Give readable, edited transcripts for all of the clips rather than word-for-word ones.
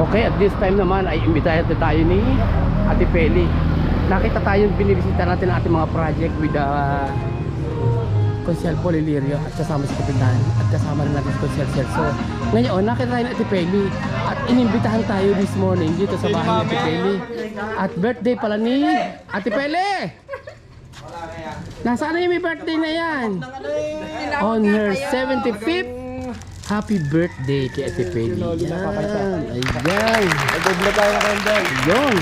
Okay, at this time naman ay imbitahan tayo ni Ate Peli. Nakita tayo, binibisita natin ang ating mga project with Consiel Polilirio at kasama si Kapitan at kasama rin natin si Consiel Celso. Ngayon, nakita tayo ni Ate Peli at inimbitahan tayo this morning dito sa bahay ni Ate Peli. At birthday pala ni Ate Peli! Nasaan na yung may birthday na yan? On her 75th happy birthday kay Ate Peli. Yan. Ayan. Doble tayo ng candle. Yun.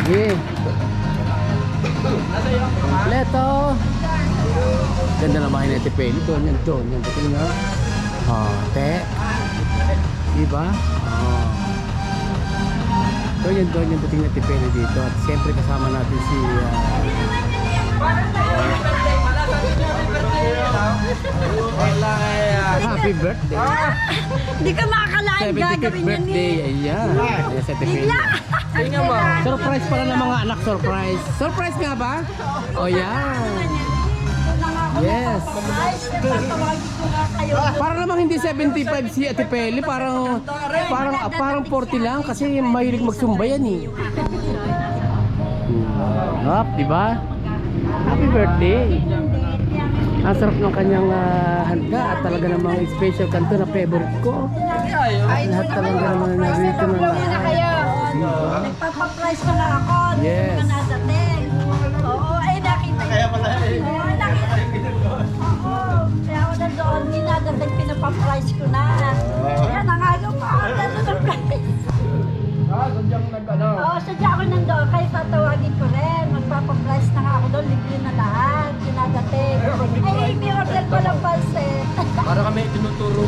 Yeah. Kompleto. Ganda na bahay ni Ate Peli. Doon yan. Tingnan nga. Te. Diba? Doon yan. Dating ni Ate Peli dito. At siyempre kasama natin si happy birthday. Hindi ka makakalain 75th gagawin yan birthday. Ayan. Ayan si Ate Peli. Tingnan mo. Surprise pala ng mga anak. Surprise. Surprise nga ba? O yan. Yes. Para namang hindi 75 si Ate Peli. Parang 40 lang. Kasi mahilig magsumba yan eh. Hop, diba? Happy birthday. Ang sarap ng kanyang handa at talaga namang special kanto na favorite ko. Lahat talaga naman narito ng lahat. Nagpapaprice ko na ako. Yes. Hindi ka nadating. Oo, ay nakita. Kaya pala eh. Oo, nakita. Oo, kaya ako na doon. Ninadating, pinapaprice ko na. Kaya nangagaw pa ako na ng price. Sadyang nag-ano. Oo, sadya ako nandoon. Kaya tatawagin ko rin. Magpapaprice na nga ako doon. Libre na lahat. Dinadating. Ay, may order ko ng pansit. Para kami tinuturo.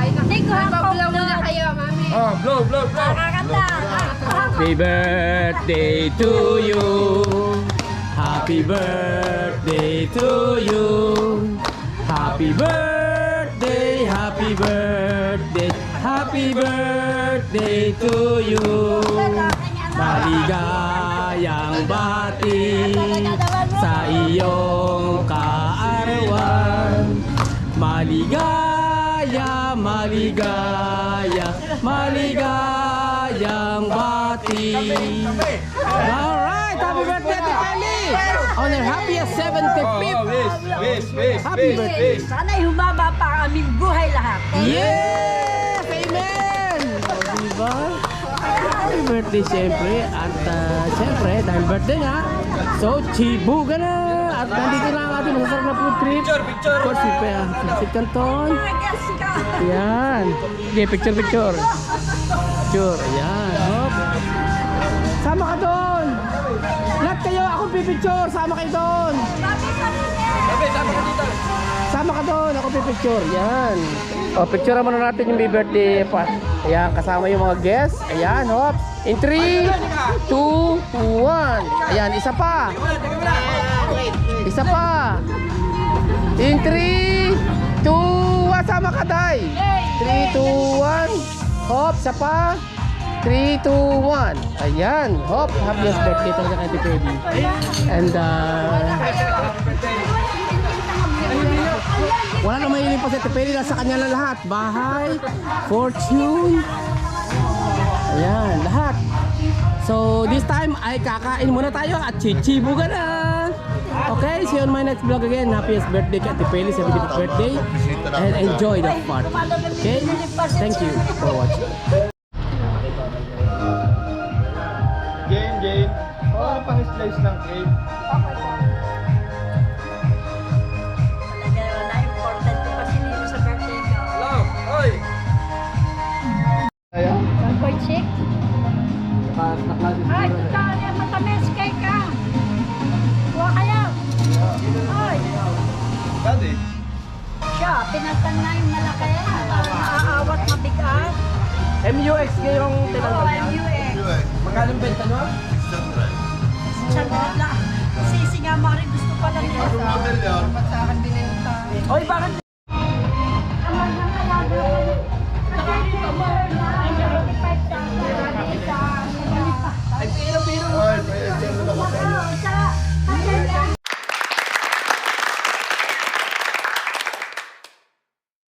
Hindi ko blow muna kayo, mami. Blow. Nakakanta. Happy birthday to you. Happy birthday to you. Happy birthday, happy birthday, happy birthday to you. Maligayang bati sa iyong kaarawan. Maligayang bati. Alright, happy birthday Ate Peli! On her happiest 75th! Happy birthday! Sana'y humaba pa aming buhay lahat. Yes! Amen! O, diba? Happy birthday siyempre. At siyempre, dahil birthday nga, so chibuga na! At nandito na ang ating masasarap na food trip. Picture! Of course, si Canton. Magas ka. Ayan. Okay, picture. Picture, ayan. Hop. Sama ka doon! Lahat kayo, ako pipicture. Sama kayo doon. Sama ka doon, ako pipicture. Yan. O, picture muna natin yung birthday pa. Ayan, kasama yung mga guests. Ayan, hop. In 3, 2, 1. Ayan, isa pa. In 3, 2, 1. Sama ka, Day. 3, 2, 1. Hop, isa pa. 3, 2, 1. Ayan, hop. Happy birthday talaga kay Ate Peli. And wala na mahiling pa si Ate Peli. Nasa kanya na lahat. Bahay, fortune. Ayan, lahat. So, this time ay kakain muna tayo at chichibuga na. Okay, see you on my next vlog again. Happiest birthday kay Ate Peli, 75th birthday. And enjoy the party. Okay? Thank you for watching. Game. Pang-slice ng cake. Talaga wala, important ko kasi nito sa birthday ko. Hello! Oy! One point six? Ay, totoo, matamis cake ka. Kuha kayo. Ay, Daddy? siya, pinatan na yung malaki. Naaawat mabigat. MUX ngayong Oo, tinanong niya. MUX. Magkano benta nyo? Siyempre lang. Sisi nga, Mari, gusto pa lang nila. Model yun. Oy, bakit